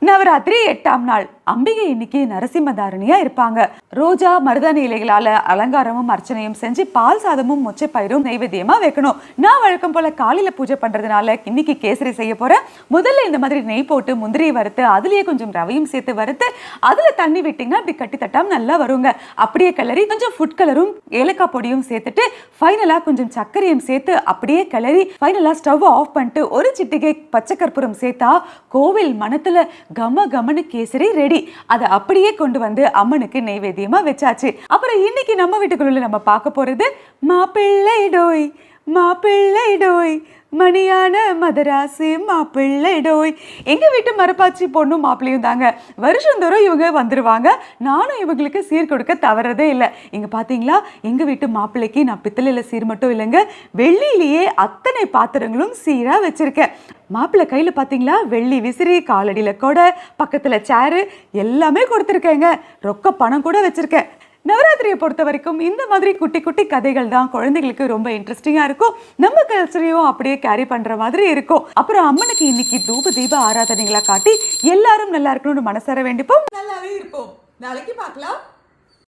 நவராத்திரி 8ஆம் நாள் அம்பிகை இன்னைக்கு நரசிம்மதாரணியா இருப்பாங்க. ரோஜா மருதாணி இலைகளால அலங்காரமும் அர்ச்சனையும் செஞ்சு பால் சாதமும் மொச்சை பயிரும் நைவேத்தியமா வைக்கணும். நான் வழக்கம் போல காலையில பூஜை பண்றதுனால இன்னைக்கு கேசரி செய்ய போறேன். முதல்ல இந்த மாதிரி நெய் போட்டு முந்திரியை வறுத்து அதுலயே கொஞ்சம் ரவையும் சேர்த்து வறுத்து அதுல தண்ணி விட்டீங்கன்னா அப்படி கட்டி தட்டாம நல்லா வருங்க. அப்படியே கிளறி கொஞ்சம் ஃபுட் கலரும் ஏலக்காய் பொடியும் சேர்த்துட்டு ஃபைனலா கொஞ்சம் சர்க்கரையும் சேர்த்து அப்படியே கிளறி ஃபைனலா ஸ்டவ் ஆஃப் பண்ணிட்டு ஒரு சிட்டிகை பச்சை கற்பூரம் சேர்த்தா கோவில் மனத்துல கம கமனு கேசரி ரெடி. அதை அப்படியே கொண்டு வந்து அம்மனுக்கு நைவேத்தியமா வச்சாச்சு. அப்புறம் இன்னைக்கு நம்ம வீட்டுக்குள்ள நம்ம பார்க்க போறது மாப்பிள்ளை டோய் மாப்பிள்ளை டோய் மணியான மதராசு மாப்பிள்ளை டோய். எங்க வீட்டு மரப்பாச்சி பொண்ணும் மாப்பிள்ளையும் தாங்க. வருஷந்தோறும் இவங்க வந்துருவாங்க. நானும் இவங்களுக்கு சீர் கொடுக்க தவறதே இல்லை. இங்க பாத்தீங்களா, எங்க வீட்டு மாப்பிள்ளைக்கு நான் பித்தளையில சீர் மட்டும் இல்லைங்க, வெள்ளியிலேயே அத்தனை பாத்திரங்களும் சீரா வச்சிருக்கேன். மாப்பிள்ளை கையில பாத்தீங்களா வெள்ளி விசிறி, காலடியில கொடை, பக்கத்துல சேரு எல்லாமே கொடுத்துருக்கேங்க. ரொக்க பணம் கூட வச்சிருக்கேன். நவராத்திரியை பொறுத்த வரைக்கும் இந்த மாதிரி குட்டி குட்டி கதைகள் தான் குழந்தைகளுக்கு ரொம்ப இன்ட்ரெஸ்டிங்கா இருக்கும். நம்ம கல்ச்சரையும் அப்படியே கேரி பண்ற மாதிரி இருக்கும். அப்புறம் அம்மனுக்கு இன்னைக்கு தூப தீப ஆராதனைகளா காட்டி எல்லாரும் நல்லா இருக்கணும்னு மனசார வேண்டிப்போம். நல்லாவே இருப்போம். நாளைக்கு பார்க்கலாம்.